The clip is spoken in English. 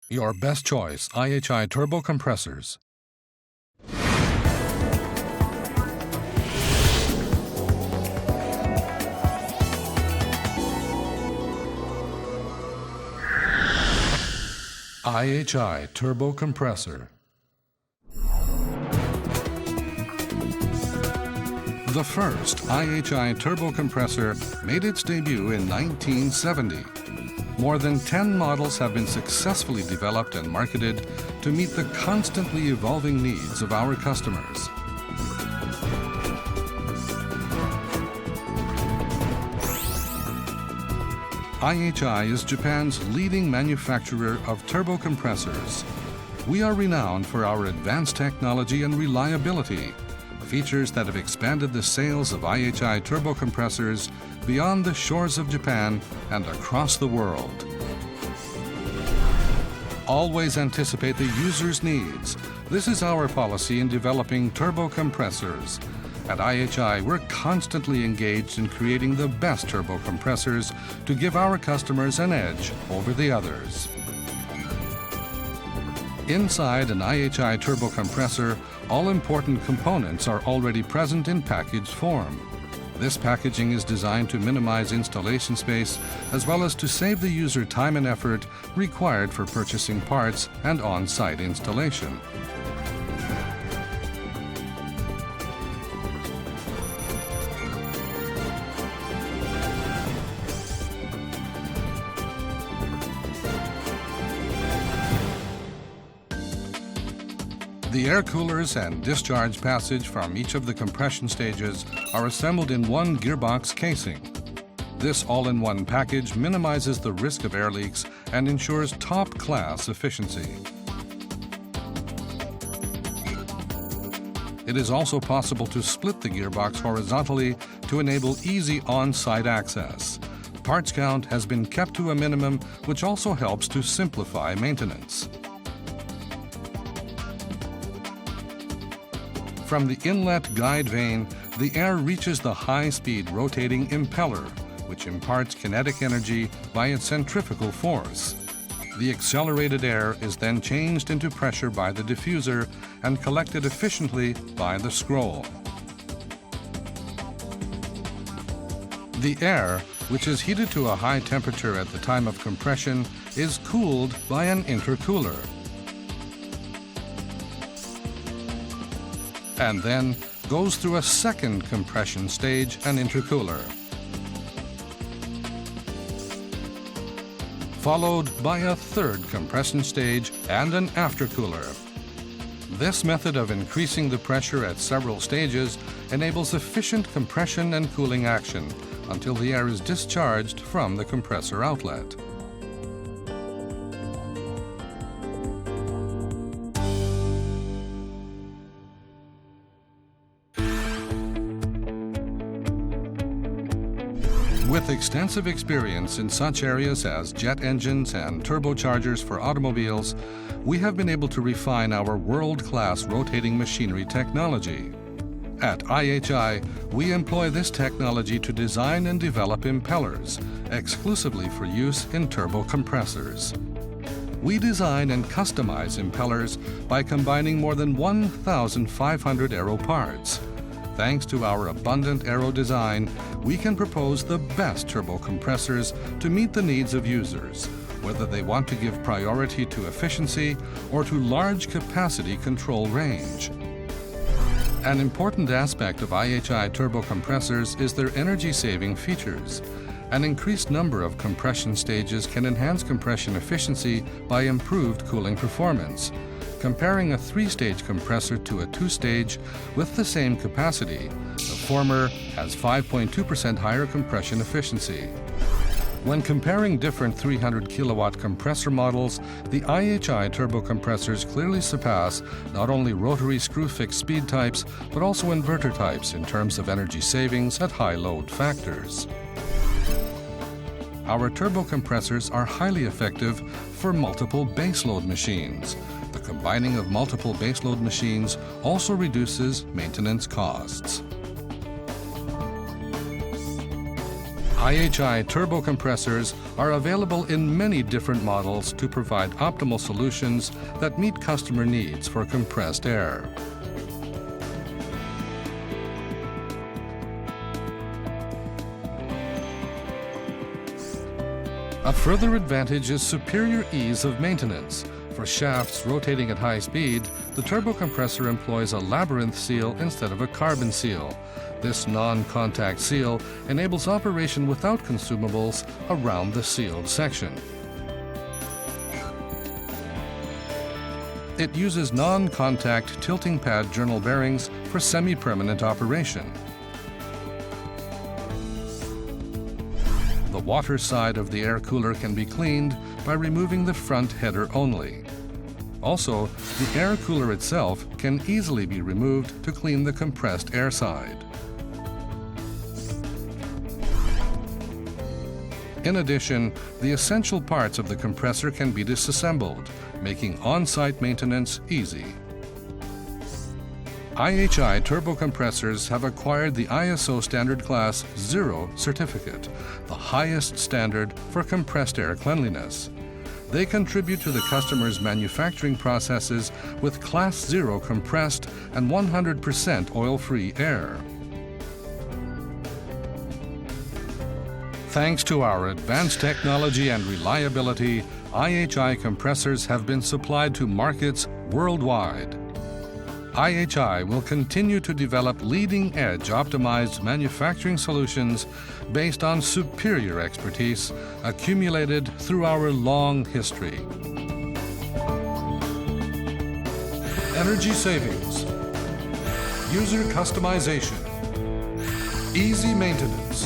Your best choice, IHI turbo compressors. IHI turbo compressor. The first IHI turbo compressor made its debut in 1970. More than 10 models have been successfully developed and marketed to meet the constantly evolving needs of our customers. IHI is Japan's leading manufacturer of turbo compressors. We are renowned for our advanced technology and reliability, features that have expanded the sales of IHI turbo compressors beyond the shores of Japan and across the world. Always anticipate the user's needs. This is our policy in developing turbo compressors. At IHI, we're constantly engaged in creating the best turbo compressors to give our customers an edge over the others. Inside an IHI turbo compressor, all important components are already present in packaged form. This packaging is designed to minimize installation space as well as to save the user time and effort required for purchasing parts and on-site installation. The air coolers and discharge passage from each of the compression stages are assembled in one gearbox casing. This all-in-one package minimizes the risk of air leaks and ensures top-class efficiency. It is also possible to split the gearbox horizontally to enable easy on-site access. Parts count has been kept to a minimum, which also helps to simplify maintenance. From the inlet guide vane, the air reaches the high-speed rotating impeller, which imparts kinetic energy by its centrifugal force. The accelerated air is then changed into pressure by the diffuser and collected efficiently by the scroll. The air, which is heated to a high temperature at the time of compression, is cooled by an intercooler, and then goes through a second compression stage, an intercooler, followed by a third compression stage and an aftercooler. This method of increasing the pressure at several stages enables efficient compression and cooling action until the air is discharged from the compressor outlet. With extensive experience in such areas as jet engines and turbochargers for automobiles, we have been able to refine our world-class rotating machinery technology. At IHI, we employ this technology to design and develop impellers, exclusively for use in turbo compressors. We design and customize impellers by combining more than 1,500 aero parts. Thanks to our abundant aero design, we can propose the best turbo compressors to meet the needs of users, whether they want to give priority to efficiency or to large capacity control range. An important aspect of IHI turbo compressors is their energy-saving features. An increased number of compression stages can enhance compression efficiency by improved cooling performance. Comparing a 3-stage compressor to a 2-stage with the same capacity, the former has 5.2% higher compression efficiency. When comparing different 300 kilowatt compressor models, the IHI turbo compressors clearly surpass not only rotary screw-fixed speed types, but also inverter types in terms of energy savings at high load factors. Our turbo compressors are highly effective for multiple baseload machines. The combining of multiple baseload machines also reduces maintenance costs. IHI turbo compressors are available in many different models to provide optimal solutions that meet customer needs for compressed air. A further advantage is superior ease of maintenance. For shafts rotating at high speed, the turbo compressor employs a labyrinth seal instead of a carbon seal. This non-contact seal enables operation without consumables around the sealed section. It uses non-contact tilting pad journal bearings for semi-permanent operation. The water side of the air cooler can be cleaned by removing the front header only. Also, the air cooler itself can easily be removed to clean the compressed air side. In addition, the essential parts of the compressor can be disassembled, making on-site maintenance easy. IHI turbo compressors have acquired the ISO standard Class 0 certificate, the highest standard for compressed air cleanliness. They contribute to the customer's manufacturing processes with Class 0 compressed and 100% oil-free air. Thanks to our advanced technology and reliability, IHI compressors have been supplied to markets worldwide. IHI will continue to develop leading-edge optimized manufacturing solutions based on superior expertise accumulated through our long history. Energy savings, user customization, easy maintenance,